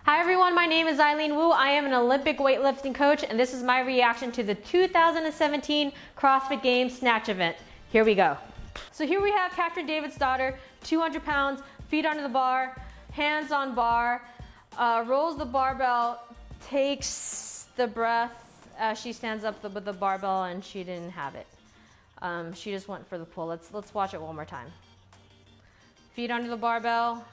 Hi everyone, my name is Aileen Wu. I am an Olympic weightlifting coach and this is my reaction to the 2017 CrossFit Games Snatch event. Here we go. So here we have Katrin Davidsdottir, 200 pounds, feet under the bar, hands on bar, rolls the barbell, takes the breath as she stands up with the barbell and she didn't have it. She just went for the pull. Let's watch it one more time. Feet under the barbell.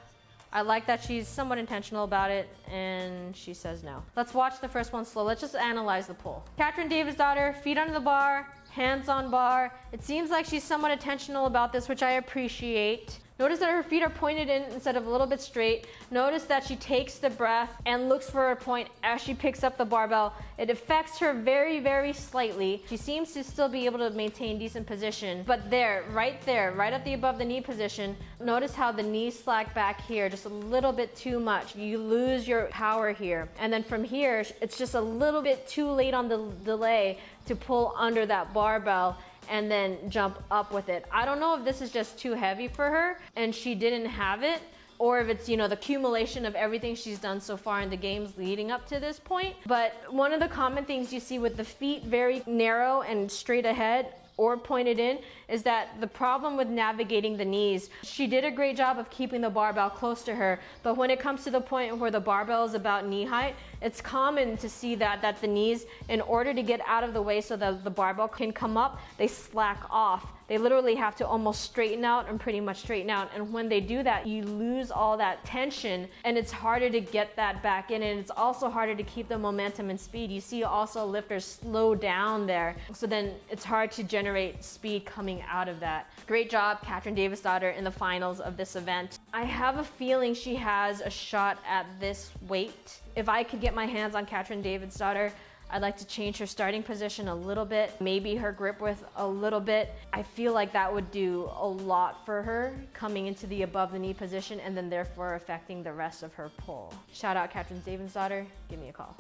I like that she's somewhat intentional about it and she says no. Let's watch the first one slow. Let's just analyze the pull. Katrin Davidsdottir, feet under the bar, hands on bar. It seems like she's somewhat intentional about this, which I appreciate. Notice that her feet are pointed in instead of a little bit straight. Notice that she takes the breath and looks for a point as she picks up the barbell. It affects her very, very slightly. She seems to still be able to maintain decent position. But right at the above the knee position, notice how the knees slack back here just a little bit too much. You lose your power here. And then from here, it's just a little bit too late on the delay to pull under that barbell and then jump up with it. I don't know if this is just too heavy for her and she didn't have it, or if it's, the accumulation of everything she's done so far in the games leading up to this point. But one of the common things you see with the feet very narrow and straight ahead or pointed in is that the problem with navigating the knees, she did a great job of keeping the barbell close to her, but when it comes to the point where the barbell is about knee height, it's common to see that the knees, in order to get out of the way so that the barbell can come up, they slack off. They literally have to almost straighten out and pretty much straighten out. And when they do that, you lose all that tension and it's harder to get that back in, and it's also harder to keep the momentum and speed. You see also lifters slow down there. So then it's hard to generate speed coming out of that. Great job, Katrin Davidsdottir, in the finals of this event. I have a feeling she has a shot at this weight. If I could get my hands on Katrin Davidsdottir, I'd like to change her starting position a little bit, maybe her grip width a little bit. I feel like that would do a lot for her coming into the above the knee position and then therefore affecting the rest of her pull. Shout out Katrin Davidsdottir, give me a call.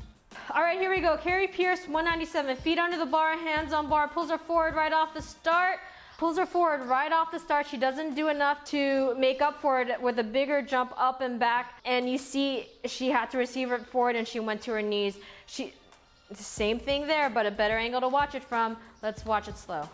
All right, here we go. Kari Pearce, 197, feet under the bar, hands on bar, pulls her forward right off the start. Pulls her forward right off the start. She doesn't do enough to make up for it with a bigger jump up and back. And you see she had to receive it forward and she went to her knees. Same thing there, but a better angle to watch it from. Let's watch it slow.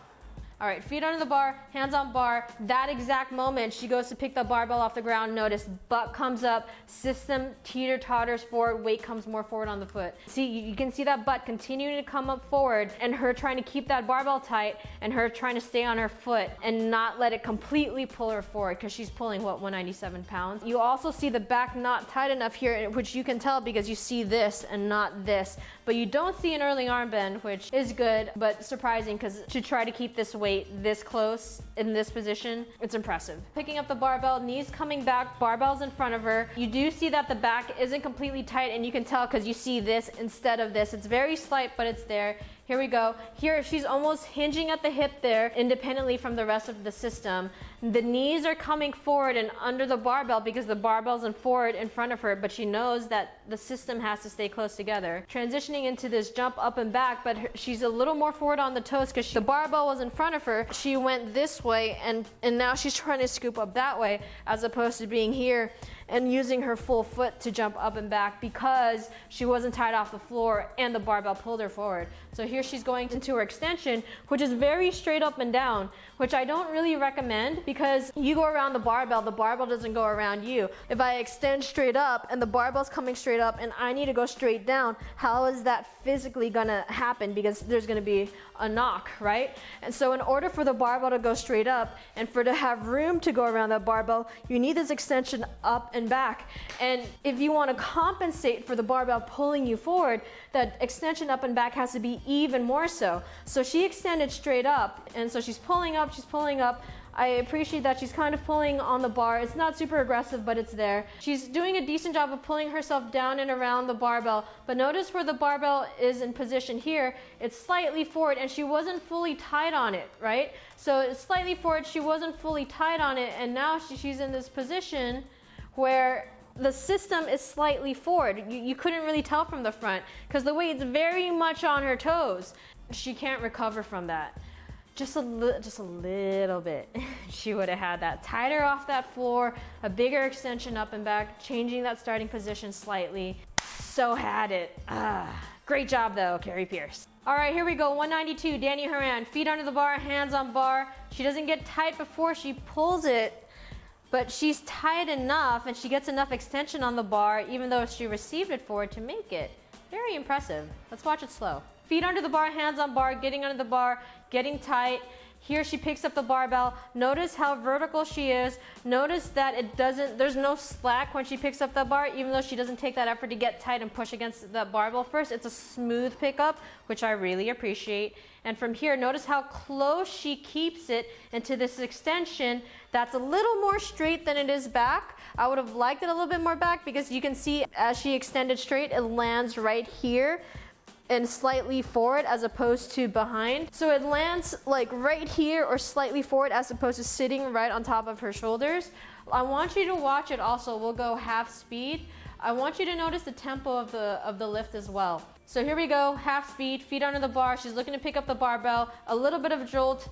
All right, feet under the bar, hands on bar. That exact moment, she goes to pick the barbell off the ground. Notice butt comes up, system teeter-totters forward, weight comes more forward on the foot. See, you can see that butt continuing to come up forward and her trying to keep that barbell tight and her trying to stay on her foot and not let it completely pull her forward because she's pulling, what, 197 pounds. You also see the back not tight enough here, which you can tell because you see this and not this. But you don't see an early arm bend, which is good, but surprising because to try to keep this weight this close in this position, it's impressive. Picking up the barbell, knees coming back, barbell's in front of her. You do see that the back isn't completely tight and you can tell because you see this instead of this. It's very slight, but it's there. Here we go. Here she's almost hinging at the hip there independently from the rest of the system. The knees are coming forward and under the barbell because the barbell's in forward in front of her, but she knows that the system has to stay close together. Transitioning into this jump up and back, but she's a little more forward on the toes because the barbell was in front of her. She went this way and now she's trying to scoop up that way as opposed to being here and using her full foot to jump up and back because she wasn't tied off the floor and the barbell pulled her forward. So here she's going into her extension, which is very straight up and down, which I don't really recommend because you go around the barbell doesn't go around you. If I extend straight up and the barbell's coming straight up and I need to go straight down, how is that physically gonna happen? Because there's gonna be a knock, right? And so in order for the barbell to go straight up and for to have room to go around that barbell, you need this extension up and back. And if you want to compensate for the barbell pulling you forward, that extension up and back has to be even more so. So she extended straight up and so she's pulling up, I appreciate that she's kind of pulling on the bar. It's not super aggressive, but it's there. She's doing a decent job of pulling herself down and around the barbell, but notice where the barbell is in position here, it's slightly forward and she wasn't fully tight on it, right? So it's slightly forward, she wasn't fully tight on it, and now she's in this position where the system is slightly forward. You couldn't really tell from the front because the weight's very much on her toes. She can't recover from that. just a little bit, she would have had that. Tighter off that floor, a bigger extension up and back, changing that starting position slightly. So had it. Great job though, Kari Pearce. All right, here we go, 192, Dani Horan. Feet under the bar, hands on bar. She doesn't get tight before she pulls it, but she's tight enough and she gets enough extension on the bar, even though she received it forward, to make it. Very impressive. Let's watch it slow. Feet under the bar, hands on bar, getting under the bar, getting tight. Here she picks up the barbell. Notice how vertical she is. Notice that there's no slack when she picks up the bar, even though she doesn't take that effort to get tight and push against the barbell first. It's a smooth pickup, which I really appreciate. And from here, notice how close she keeps it into this extension. That's a little more straight than it is back. I would have liked it a little bit more back, because you can see as she extended straight, it lands right here and slightly forward as opposed to behind. So it lands like right here or slightly forward as opposed to sitting right on top of her shoulders. I want you to watch it also. We'll go half speed. I want you to notice the tempo of the lift as well. So here we go, half speed, feet under the bar. She's looking to pick up the barbell, a little bit of jolt.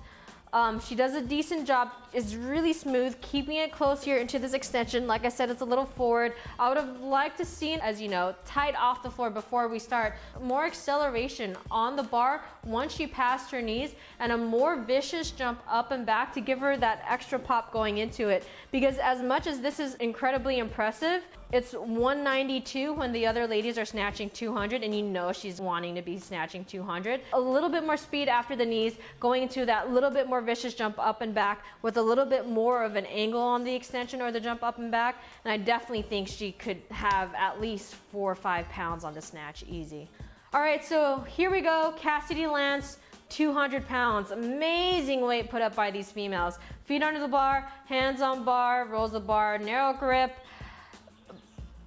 She does a decent job. It's really smooth, keeping it close here into this extension. Like I said, it's a little forward. I would have liked to see, as you know, tight off the floor before we start. More acceleration on the bar once she passed her knees, and a more vicious jump up and back to give her that extra pop going into it. Because as much as this is incredibly impressive, it's 192 when the other ladies are snatching 200, and you know she's wanting to be snatching 200. A little bit more speed after the knees, going into that little bit more vicious jump up and back with a little bit more of an angle on the extension or the jump up and back. And I definitely think she could have at least 4 or 5 pounds on the snatch, easy. All right, so here we go, Cassidy Lance, 200 pounds. Amazing weight put up by these females. Feet under the bar, hands on bar, rolls the bar, narrow grip.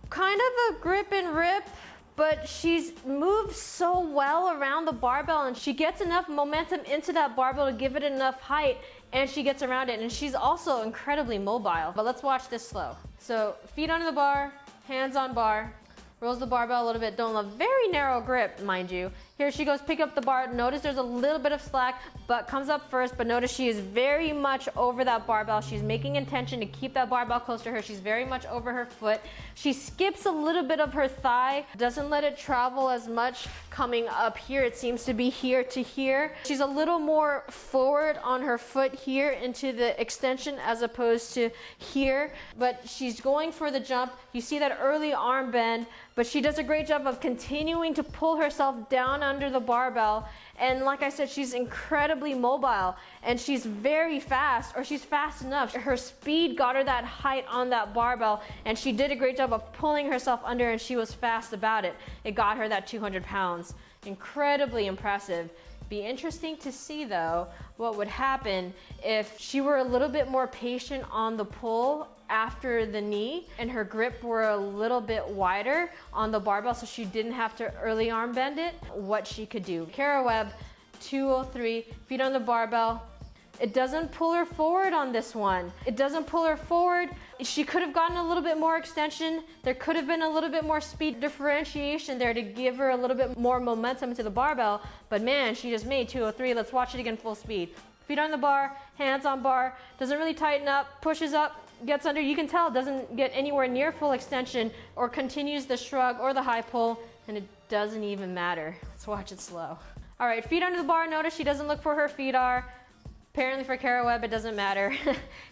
Kind of a grip and rip, but she's moved so well around the barbell, and she gets enough momentum into that barbell to give it enough height, and she gets around it. And she's also incredibly mobile. But let's watch this slow. So feet under the bar, hands on bar, rolls the barbell a little bit, don't love, very narrow grip, mind you. Here she goes, pick up the bar. Notice there's a little bit of slack, but comes up first. But notice she is very much over that barbell. She's making intention to keep that barbell close to her. She's very much over her foot. She skips a little bit of her thigh, doesn't let it travel as much coming up here. It seems to be here to here. She's a little more forward on her foot here into the extension as opposed to here. But she's going for the jump. You see that early arm bend, but she does a great job of continuing to pull herself down under the barbell. And like I said, she's incredibly mobile, and she's very fast, or she's fast enough. Her speed got her that height on that barbell, and she did a great job of pulling herself under, and she was fast about it. It got her that 200 pounds. Incredibly impressive. Be interesting to see though what would happen if she were a little bit more patient on the pull after the knee, and her grip were a little bit wider on the barbell, so she didn't have to early arm bend it. What she could do. Kara Webb, 203, feet on the barbell. It doesn't pull her forward on this one. It doesn't pull her forward. She could have gotten a little bit more extension. There could have been a little bit more speed differentiation there to give her a little bit more momentum to the barbell. But man, she just made 203. Let's watch it again full speed. Feet on the bar, hands on bar. Doesn't really tighten up, pushes up, gets under. You can tell it doesn't get anywhere near full extension, or continues the shrug or the high pull, and it doesn't even matter. Let's watch it slow. All right, feet under the bar. Notice she doesn't look for her feet are. Apparently for Kara Webb, it doesn't matter.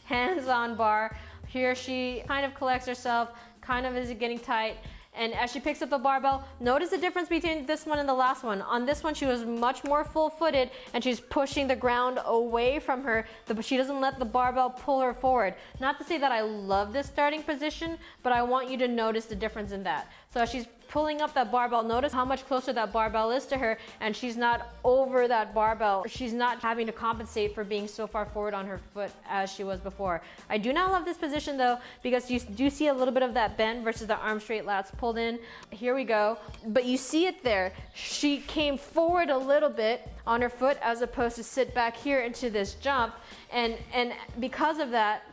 Hands on bar. Here she kind of collects herself, kind of is getting tight. And as she picks up the barbell, notice the difference between this one and the last one. On this one, she was much more full-footed, and she's pushing the ground away from her. She doesn't let the barbell pull her forward. Not to say that I love this starting position, but I want you to notice the difference in that. So as she's pulling up that barbell, notice how much closer that barbell is to her, and she's not over that barbell. She's not having to compensate for being so far forward on her foot as she was before. I do not love this position though, because you do see a little bit of that bend versus the arm straight lats pulled in. Here we go. But you see it there. She came forward a little bit on her foot as opposed to sit back here into this jump. And because of that,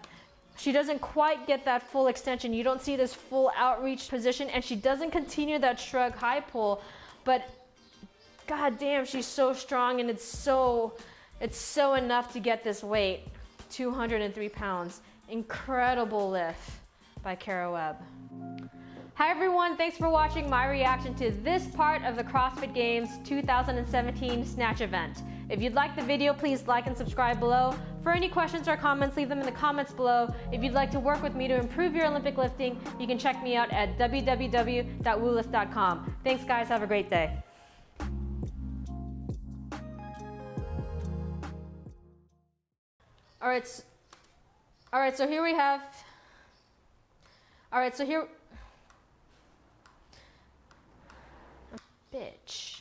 she doesn't quite get that full extension. You don't see this full outreach position, and she doesn't continue that shrug high pull, but god damn, she's so strong, and it's It's so enough to get this weight, 203 pounds. Incredible lift by Kara Webb. Hi everyone, thanks for watching my reaction to this part of the CrossFit Games 2017 Snatch event. If you'd like the video, please like and subscribe below. For any questions or comments, leave them in the comments below. If you'd like to work with me to improve your Olympic lifting, you can check me out at www.wulift.com. Thanks guys, have a great day. All right, so here we have, bitch.